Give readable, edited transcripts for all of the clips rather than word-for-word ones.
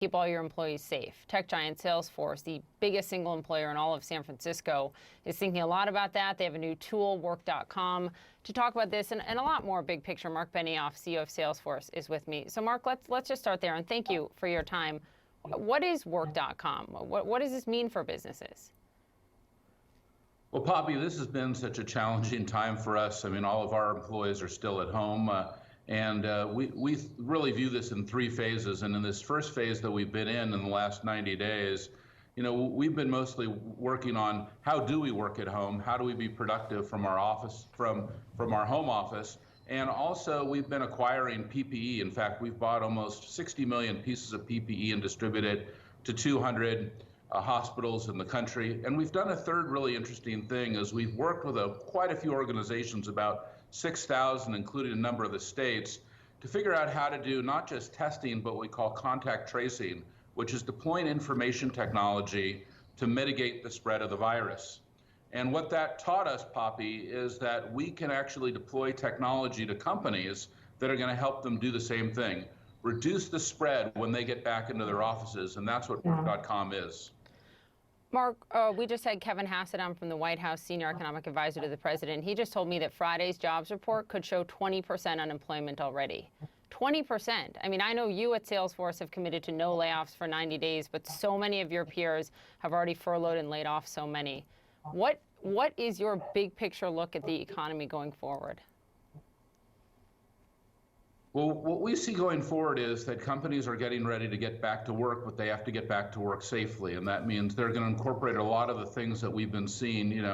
keep all your employees safe. Tech giant Salesforce, the biggest single employer in all of San Francisco, is thinking a lot about that. They have a new tool, work.com. To talk about this and a lot more big picture, Mark Benioff, CEO of Salesforce, is with me. So Mark, let's just start there, and thank you for your time. What is work.com? What does this mean for businesses? Well, Poppy, this has been such a challenging time for us. I mean, all of our employees are still at home. We really view this in three phases. And in this first phase that we've been in the last 90 days, we've been mostly working on how do we work at home? How do we be productive from our office, from our home office? And also we've been acquiring PPE. In fact, we've bought almost 60 million pieces of PPE and distributed to 200 hospitals in the country. And we've done a third really interesting thing is we've worked with quite a few organizations, about 6,000, including a number of the states, to figure out how to do not just testing, but what we call contact tracing, which is deploying information technology to mitigate the spread of the virus. And what that taught us, Poppy, is that we can actually deploy technology to companies that are going to help them do the same thing, reduce the spread when they get back into their offices, and that's what work.com is. Mark, we just had Kevin Hassett on from the White House, senior economic advisor to the president. He just told me that Friday's jobs report could show 20% unemployment already. 20%. I mean, I know you at Salesforce have committed to no layoffs for 90 days, but so many of your peers have already furloughed and laid off so many. What is your big picture look at the economy going forward? Well, what we see going forward is that companies are getting ready to get back to work, but they have to get back to work safely. And that means they're going to incorporate a lot of the things that we've been seeing, in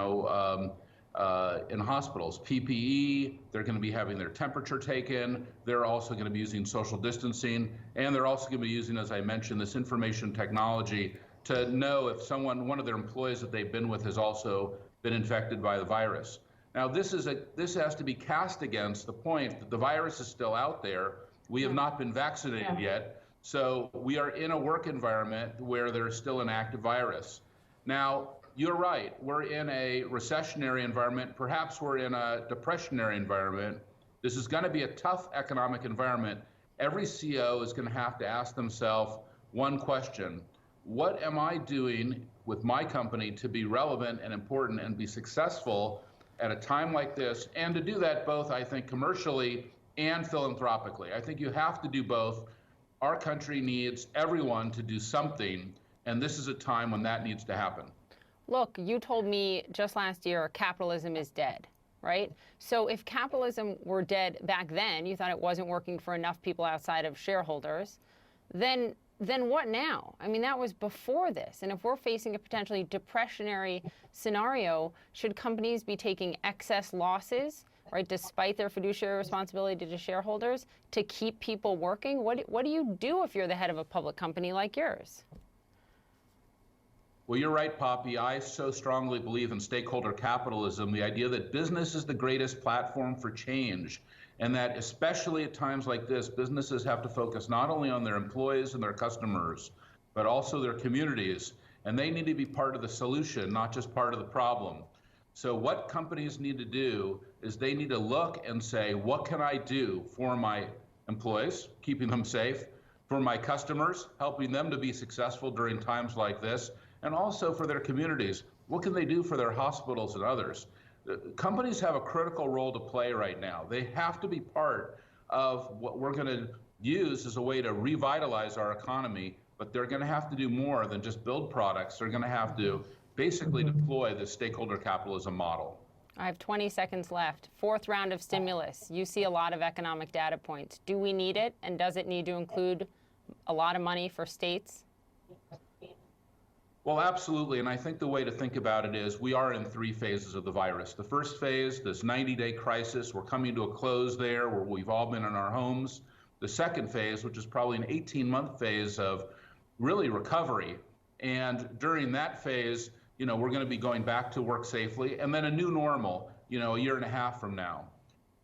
hospitals. PPE, they're going to be having their temperature taken. They're also going to be using social distancing. And they're also going to be using, as I mentioned, this information technology to know if one of their employees that they've been with has also been infected by the virus. Now, this has to be cast against the point that the virus is still out there. We have not been vaccinated yet, so we are in a work environment where there's still an active virus. Now, you're right. We're in a recessionary environment. Perhaps we're in a depressionary environment. This is going to be a tough economic environment. Every CEO is going to have to ask themselves one question: what am I doing with my company to be relevant and important and be successful at a time like this, and to do that both, I think, commercially and philanthropically. I think you have to do both. Our country needs everyone to do something, and this is a time when that needs to happen. Look, you told me just last year capitalism is dead, right? So if capitalism were dead back then, you thought it wasn't working for enough people outside of shareholders, then what now? I mean, that was before this. And if we're facing a potentially depressionary scenario, should companies be taking excess losses, right, despite their fiduciary responsibility to shareholders, to keep people working? What do you do if you're the head of a public company like yours? Well, you're right, Poppy. I so strongly believe in stakeholder capitalism, the idea that business is the greatest platform for change, and that especially at times like this, businesses have to focus not only on their employees and their customers, but also their communities. And they need to be part of the solution, not just part of the problem. So what companies need to do is they need to look and say, what can I do for my employees, keeping them safe, for my customers, helping them to be successful during times like this, and also for their communities. What can they do for their hospitals and others? Companies have a critical role to play right now. They have to be part of what we're going to use as a way to revitalize our economy, but they're going to have to do more than just build products. They're going to have to basically deploy the stakeholder capitalism model. I have 20 seconds left. Fourth round of stimulus. You see a lot of economic data points. Do we need it, and does it need to include a lot of money for states? Well, absolutely, and I think the way to think about it is we are in three phases of the virus. The first phase, this 90-day crisis, we're coming to a close there where we've all been in our homes. The second phase, which is probably an 18-month phase of really recovery, and during that phase, we're going to be going back to work safely, and then a new normal, a year and a half from now.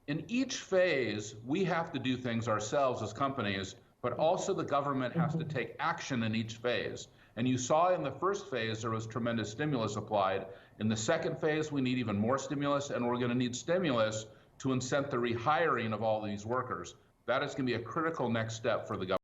In each phase, we have to do things ourselves as companies, but also the government has to take action in each phase. And you saw in the first phase, there was tremendous stimulus applied. In the second phase, we need even more stimulus, and we're going to need stimulus to incent the rehiring of all these workers. That is going to be a critical next step for the government.